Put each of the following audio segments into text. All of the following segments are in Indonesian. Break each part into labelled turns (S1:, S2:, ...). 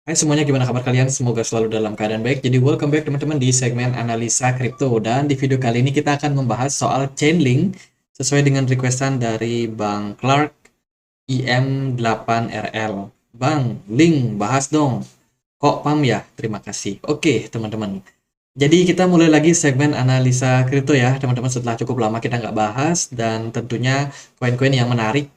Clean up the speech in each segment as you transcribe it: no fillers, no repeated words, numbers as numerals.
S1: Hai semuanya, gimana kabar kalian? Semoga selalu dalam keadaan baik. Jadi welcome back teman-teman di segmen analisa kripto. Dan di video kali ini kita akan membahas soal Chainlink sesuai dengan requestan dari Bang Clark IM8RL. Bang, Link, bahas dong. Kok pam ya? Terima kasih. Oke, teman-teman. Jadi kita mulai lagi segmen analisa kripto ya, teman-teman. Setelah cukup lama kita nggak bahas, dan tentunya koin-koin yang menarik,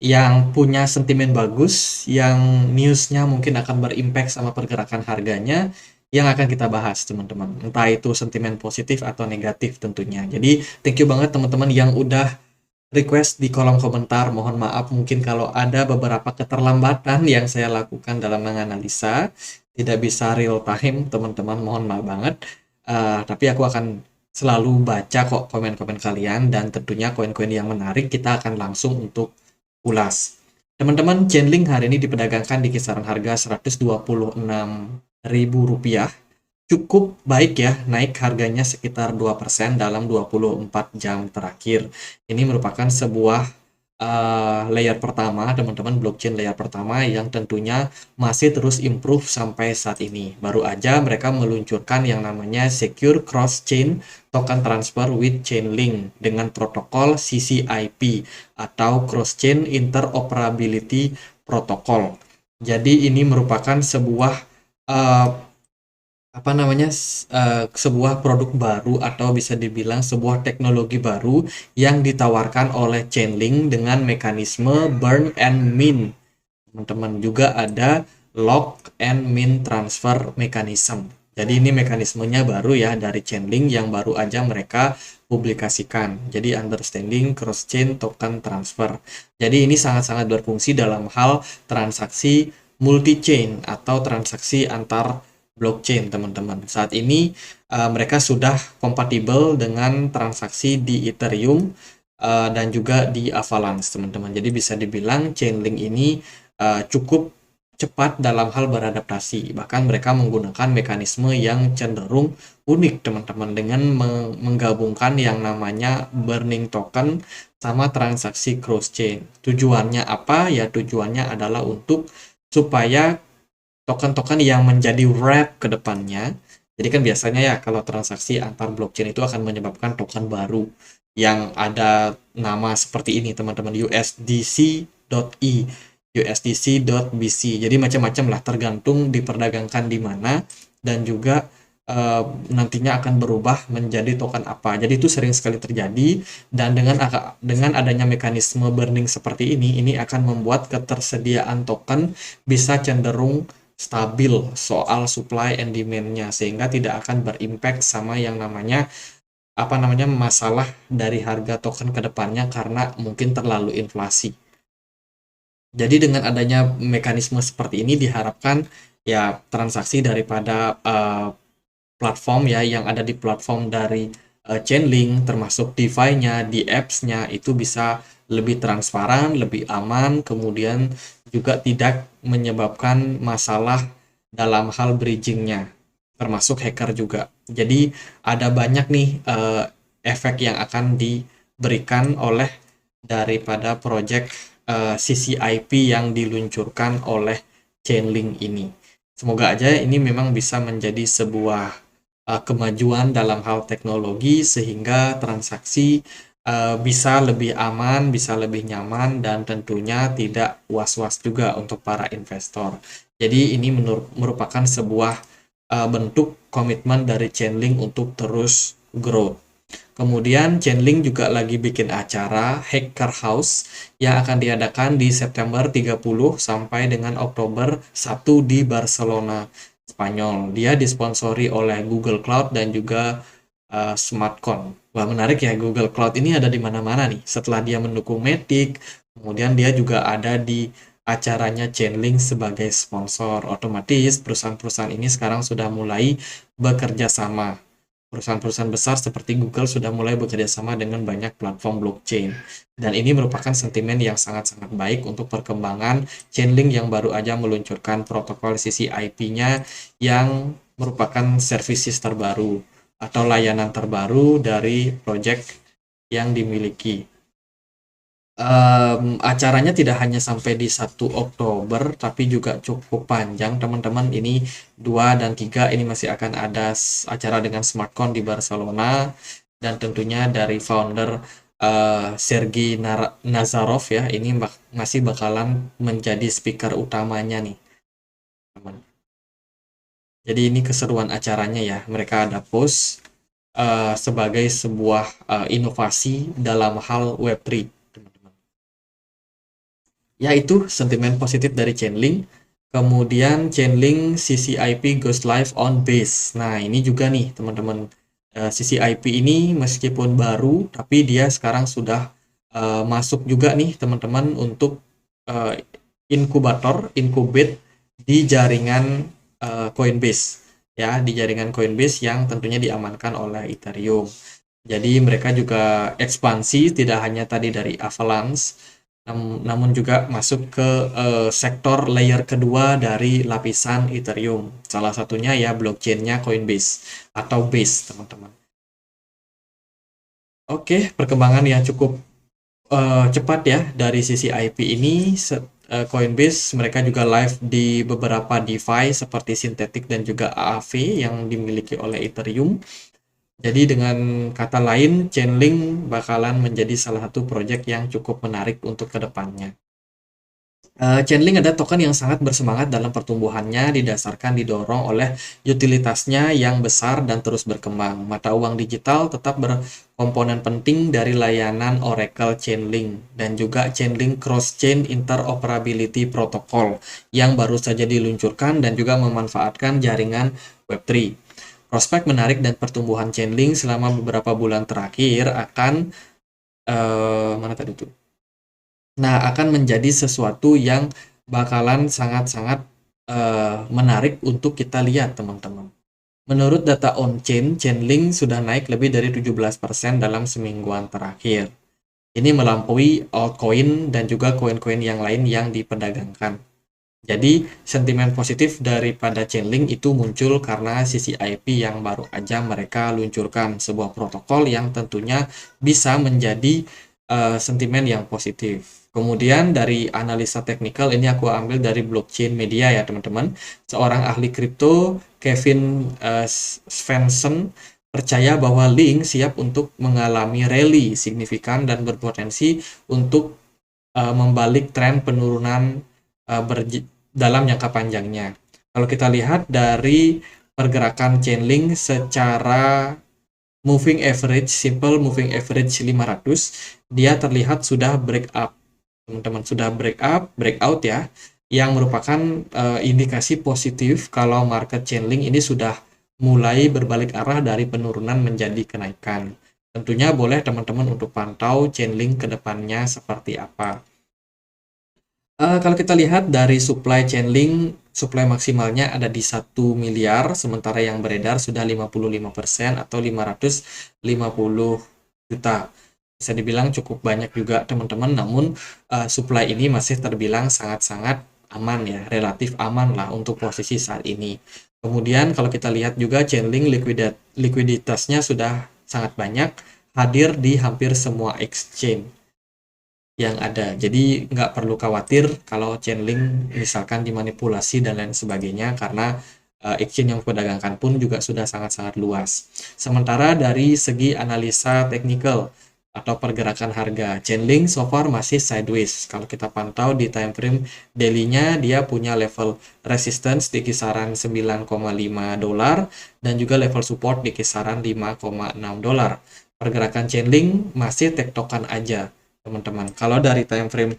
S1: yang punya sentimen bagus, yang newsnya mungkin akan berimpact sama pergerakan harganya, yang akan kita bahas, teman-teman. Entah itu sentimen positif atau negatif tentunya. Jadi thank you banget teman-teman yang udah request di kolom komentar. Mohon maaf mungkin kalau ada beberapa keterlambatan yang saya lakukan dalam menganalisa, tidak bisa real time, teman-teman. Mohon maaf banget. Tapi aku akan selalu baca kok komen-komen kalian, dan tentunya koin-koin yang menarik kita akan langsung untuk ulas. Teman-teman, Chainlink hari ini diperdagangkan di kisaran harga Rp126.000. Cukup baik ya, naik harganya sekitar 2% dalam 24 jam terakhir. Ini merupakan sebuah layer pertama, teman-teman, blockchain layer pertama yang tentunya masih terus improve sampai saat ini. Baru aja mereka meluncurkan yang namanya Secure Cross-Chain Token Transfer with Chainlink dengan protokol CCIP atau Cross-Chain Interoperability Protocol. Jadi ini merupakan sebuah uh, apa namanya sebuah produk baru atau bisa dibilang sebuah teknologi baru yang ditawarkan oleh Chainlink dengan mekanisme burn and mint. Teman-teman, juga ada lock and mint transfer mechanism. Jadi ini mekanismenya baru ya dari Chainlink yang baru aja mereka publikasikan. Jadi understanding cross-chain token transfer. Jadi ini sangat-sangat berfungsi dalam hal transaksi multi-chain atau transaksi antar blockchain, teman-teman. Saat ini mereka sudah kompatibel dengan transaksi di Ethereum dan juga di Avalanche, teman-teman. Jadi bisa dibilang Chainlink ini cukup cepat dalam hal beradaptasi. Bahkan mereka menggunakan mekanisme yang cenderung unik, teman-teman, dengan menggabungkan yang namanya burning token sama transaksi cross-chain. Tujuannya apa? Ya tujuannya adalah untuk supaya token-token yang menjadi wrap ke depannya. Jadi kan biasanya ya kalau transaksi antar blockchain itu akan menyebabkan token baru yang ada nama seperti ini, teman-teman, USDC.I, USDC.BC. Jadi macam-macam lah, tergantung diperdagangkan di mana, dan juga eh, nantinya akan berubah menjadi token apa. Jadi itu sering sekali terjadi, dan dengan adanya mekanisme burning seperti ini akan membuat ketersediaan token bisa cenderung stabil soal supply and demand-nya, sehingga tidak akan berimpact sama yang namanya masalah dari harga token ke depannya karena mungkin terlalu inflasi. Jadi dengan adanya mekanisme seperti ini diharapkan ya transaksi daripada platform ya yang ada di platform dari Chainlink, termasuk DeFi-nya, di apps-nya, itu bisa lebih transparan, lebih aman, kemudian juga tidak menyebabkan masalah dalam hal bridging-nya, termasuk hacker juga. Jadi ada banyak nih efek yang akan diberikan oleh daripada project CCIP yang diluncurkan oleh Chainlink ini. Semoga aja ini memang bisa menjadi sebuah kemajuan dalam hal teknologi sehingga transaksi bisa lebih aman, bisa lebih nyaman, dan tentunya tidak was-was juga untuk para investor. Jadi ini merupakan sebuah bentuk komitmen dari Chainlink untuk terus grow. Kemudian Chainlink juga lagi bikin acara Hacker House yang akan diadakan di September 30 sampai dengan Oktober 1 di Barcelona, Spanyol. Dia disponsori oleh Google Cloud dan juga Smartcon. Wah, menarik ya, Google Cloud ini ada di mana-mana nih. Setelah dia mendukung Matic, kemudian dia juga ada di acaranya Chainlink sebagai sponsor. Otomatis perusahaan-perusahaan ini sekarang sudah mulai bekerja sama. Perusahaan-perusahaan besar seperti Google sudah mulai bekerja sama dengan banyak platform blockchain. Dan ini merupakan sentimen yang sangat-sangat baik untuk perkembangan Chainlink yang baru aja meluncurkan protokol CCIP-nya yang merupakan services terbaru atau layanan terbaru dari project yang dimiliki. Acaranya tidak hanya sampai di 1 Oktober, tapi juga cukup panjang, teman-teman. Ini 2 dan 3 ini masih akan ada acara dengan SmartCon di Barcelona, dan tentunya dari founder Sergey Nazarov ya, ini masih bakalan menjadi speaker utamanya nih, teman. Jadi ini keseruan acaranya ya. Mereka ada post sebagai sebuah inovasi dalam hal Web3, teman-teman. Ya, itu sentimen positif dari Chainlink. Kemudian Chainlink CCIP goes live on base. Nah, ini juga nih teman-teman. CCIP ini meskipun baru, tapi dia sekarang sudah masuk juga nih teman-teman untuk uh, incubate di jaringan Coinbase. Ya, di jaringan Coinbase yang tentunya diamankan oleh Ethereum. Jadi mereka juga ekspansi tidak hanya tadi dari Avalanche, namun juga masuk ke sektor layer kedua dari lapisan Ethereum. Salah satunya ya blockchain-nya Coinbase atau Base, teman-teman. Oke, perkembangan yang cukup cepat ya dari sisi IP ini. Coinbase mereka juga live di beberapa DeFi seperti Synthetic dan juga AAV yang dimiliki oleh Ethereum. Jadi dengan kata lain, Chainlink bakalan menjadi salah satu proyek yang cukup menarik untuk kedepannya. Chainlink ada token yang sangat bersemangat dalam pertumbuhannya, didasarkan didorong oleh utilitasnya yang besar dan terus berkembang. Mata uang digital tetap berkomponen penting dari layanan Oracle Chainlink dan juga Chainlink Cross-Chain Interoperability Protocol yang baru saja diluncurkan dan juga memanfaatkan jaringan Web3. Prospek menarik dan pertumbuhan Chainlink selama beberapa bulan terakhir akan mana tadi tuh? Nah, akan menjadi sesuatu yang bakalan sangat-sangat menarik untuk kita lihat, teman-teman. Menurut data on-chain, Chainlink sudah naik lebih dari 17% dalam semingguan terakhir. Ini melampaui altcoin dan juga koin-koin yang lain yang diperdagangkan. Jadi, sentimen positif daripada Chainlink itu muncul karena CCIP yang baru aja mereka luncurkan, sebuah protokol yang tentunya bisa menjadi sentimen yang positif. Kemudian dari analisa teknikal ini aku ambil dari blockchain media ya teman-teman. Seorang ahli kripto, Kevin Svensson, percaya bahwa Link siap untuk mengalami rally signifikan dan berpotensi untuk membalik tren penurunan dalam jangka panjangnya. Kalau kita lihat dari pergerakan Chainlink secara moving average, simple moving average 500, dia terlihat sudah break up. Teman-teman, sudah break up, breakout ya, yang merupakan indikasi positif kalau market Chainlink ini sudah mulai berbalik arah dari penurunan menjadi kenaikan. Tentunya boleh teman-teman untuk pantau Chainlink ke depannya seperti apa. Kalau kita lihat dari supply Chainlink, supply maksimalnya ada di 1 miliar, sementara yang beredar sudah 55% atau 550 juta. Bisa dibilang cukup banyak juga teman-teman, namun supply ini masih terbilang sangat-sangat aman ya, relatif aman lah untuk posisi saat ini. Kemudian kalau kita lihat juga Chainlink likuiditasnya sudah sangat banyak, hadir di hampir semua exchange yang ada. Jadi nggak perlu khawatir kalau Chainlink misalkan dimanipulasi dan lain sebagainya karena exchange yang diperdagangkan pun juga sudah sangat-sangat luas. Sementara dari segi analisa teknikal atau pergerakan harga, Chainlink so far masih sideways. Kalau kita pantau di time frame daily-nya, dia punya level resistance di kisaran 9,5 dolar dan juga level support di kisaran 5,6 dolar. Pergerakan Chainlink masih tektokan aja, teman-teman. Kalau dari time frame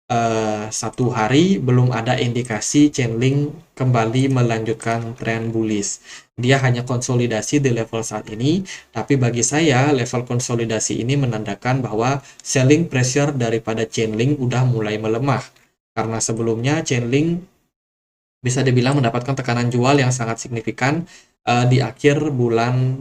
S1: 1 hari belum ada indikasi Chainlink kembali melanjutkan tren bullish. Dia hanya konsolidasi di level saat ini, tapi bagi saya level konsolidasi ini menandakan bahwa selling pressure daripada Chainlink udah mulai melemah. Karena sebelumnya Chainlink bisa dibilang mendapatkan tekanan jual yang sangat signifikan di akhir bulan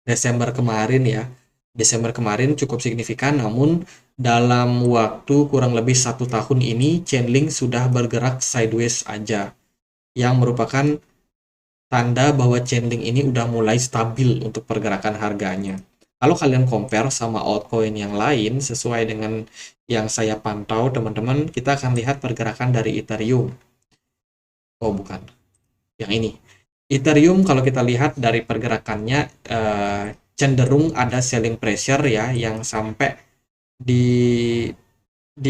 S1: Desember kemarin ya. Desember kemarin cukup signifikan, namun dalam waktu kurang lebih 1 tahun ini Chainlink sudah bergerak sideways aja, yang merupakan tanda bahwa Chainlink ini udah mulai stabil untuk pergerakan harganya. Kalau kalian compare sama altcoin yang lain, sesuai dengan yang saya pantau, teman-teman, kita akan lihat pergerakan dari Ethereum. Oh, bukan. Yang ini. Ethereum kalau kita lihat dari pergerakannya cenderung ada selling pressure ya yang sampai di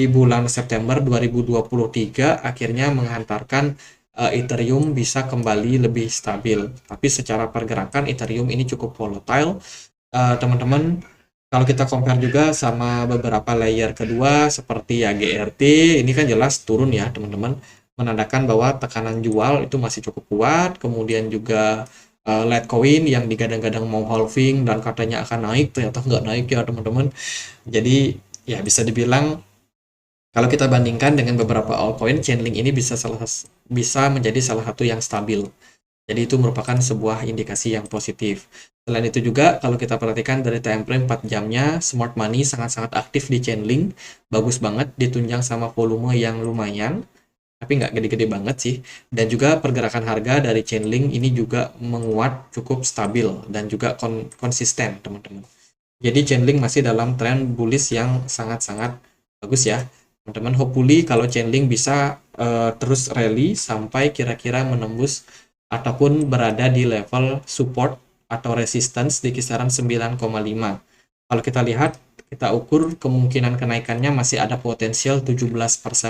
S1: bulan September 2023 akhirnya menghantarkan Ethereum bisa kembali lebih stabil. Tapi secara pergerakan Ethereum ini cukup volatile. Teman-teman, kalau kita compare juga sama beberapa layer kedua seperti ya GRT, ini kan jelas turun ya teman-teman, menandakan bahwa tekanan jual itu masih cukup kuat. Kemudian juga Litecoin yang digadang-gadang mau halving dan katanya akan naik, ternyata nggak naik ya teman-teman. Jadi ya bisa dibilang kalau kita bandingkan dengan beberapa altcoin, Chainlink ini bisa menjadi salah satu yang stabil. Jadi itu merupakan sebuah indikasi yang positif. Selain itu juga, kalau kita perhatikan dari time frame 4 jamnya, smart money sangat-sangat aktif di Chainlink. Bagus banget, ditunjang sama volume yang lumayan, tapi nggak gede-gede banget sih. Dan juga pergerakan harga dari Chainlink ini juga menguat, cukup stabil, dan juga konsisten, teman-teman. Jadi Chainlink masih dalam tren bullish yang sangat-sangat bagus ya. Teman-teman, hopefully kalau Chainlink bisa terus rally sampai kira-kira menembus ataupun berada di level support atau resistance di kisaran 9,5. Kalau kita lihat, kita ukur kemungkinan kenaikannya masih ada potensial 17%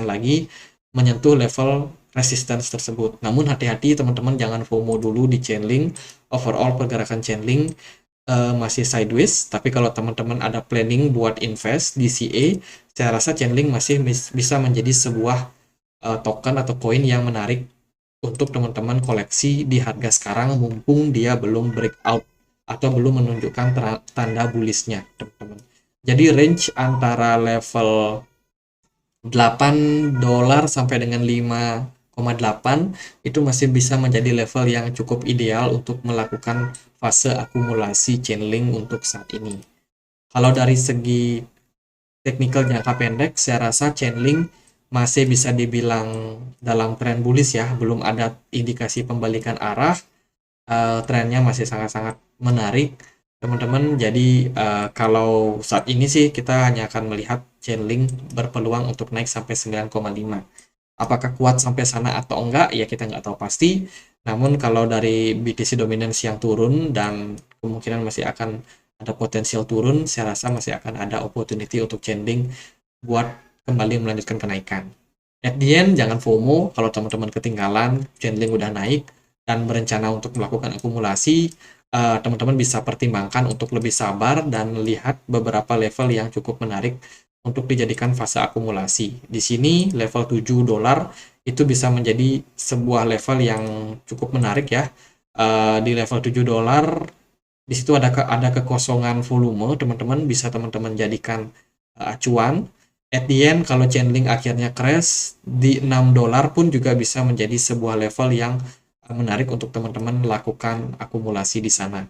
S1: lagi menyentuh level resistance tersebut. Namun hati-hati teman-teman, jangan FOMO dulu di Chainlink. Overall pergerakan Chainlink masih sideways, tapi kalau teman-teman ada planning buat invest di CA, saya rasa Chainlink masih bisa menjadi sebuah token atau koin yang menarik untuk teman-teman koleksi di harga sekarang mumpung dia belum breakout atau belum menunjukkan tanda bullish-nya, teman-teman. Jadi range antara level 8 dolar sampai dengan 5,8 itu masih bisa menjadi level yang cukup ideal untuk melakukan fase akumulasi Chainlink untuk saat ini. Kalau dari segi technical jangka pendek, saya rasa Chainlink masih bisa dibilang dalam tren bullish ya, belum ada indikasi pembalikan arah, trennya masih sangat-sangat menarik, teman-teman. Jadi kalau saat ini sih kita hanya akan melihat Chainlink berpeluang untuk naik sampai 9,5. Apakah kuat sampai sana atau enggak, ya kita nggak tahu pasti. Namun kalau dari BTC dominance yang turun dan kemungkinan masih akan ada potensial turun, saya rasa masih akan ada opportunity untuk Chainlink buat kembali melanjutkan kenaikan. At the end, jangan FOMO kalau teman-teman ketinggalan, Chainlink udah naik dan berencana untuk melakukan akumulasi, teman-teman bisa pertimbangkan untuk lebih sabar dan lihat beberapa level yang cukup menarik untuk dijadikan fase akumulasi. Di sini level 7 dolar itu bisa menjadi sebuah level yang cukup menarik ya. Di level 7 dolar di situ ada kekosongan volume, teman-teman bisa teman-teman jadikan acuan. At the end, kalau Chainlink akhirnya crash di 6 dolar pun juga bisa menjadi sebuah level yang menarik untuk teman-teman lakukan akumulasi di sana.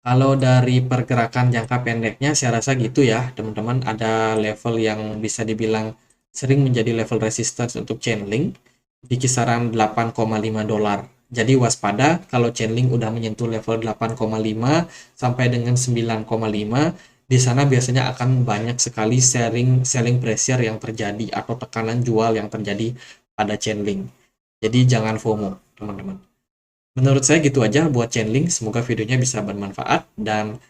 S1: Kalau dari pergerakan jangka pendeknya, saya rasa gitu ya, teman-teman. Ada level yang bisa dibilang sering menjadi level resistance untuk Chainlink di kisaran 8,5 dolar. Jadi waspada kalau Chainlink udah menyentuh level 8,5 sampai dengan 9,5, di sana biasanya akan banyak sekali selling pressure yang terjadi atau tekanan jual yang terjadi pada Chainlink. Jadi jangan FOMO, teman-teman. Menurut saya gitu aja buat Chainlink. Semoga videonya bisa bermanfaat dan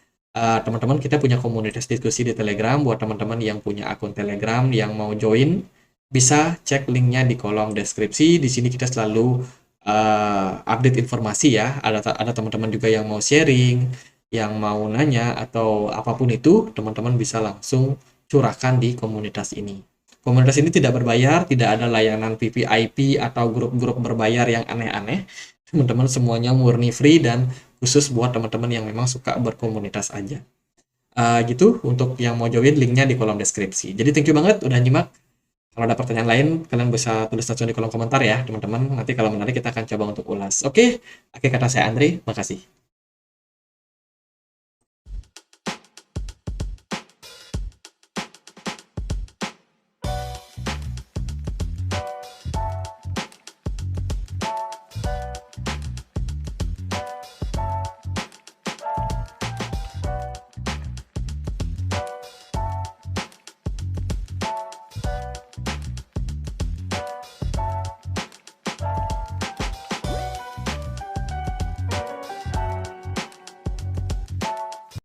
S1: teman-teman kita punya komunitas diskusi di Telegram. Buat teman-teman yang punya akun Telegram yang mau join, bisa cek linknya di kolom deskripsi. Di sini kita selalu update informasi ya. Ada teman-teman juga yang mau sharing, yang mau nanya atau apapun itu, teman-teman bisa langsung curahkan di komunitas ini. Komunitas ini tidak berbayar, tidak ada layanan VVIP atau grup-grup berbayar yang aneh-aneh. Teman-teman semuanya murni free dan khusus buat teman-teman yang memang suka berkomunitas aja. Gitu, untuk yang mau join linknya di kolom deskripsi. Jadi thank you banget udah nyimak. Kalau ada pertanyaan lain, kalian bisa tulis langsung di kolom komentar ya, teman-teman. Nanti kalau menarik kita akan coba untuk ulas. Oke, akhir kata saya Andre, makasih.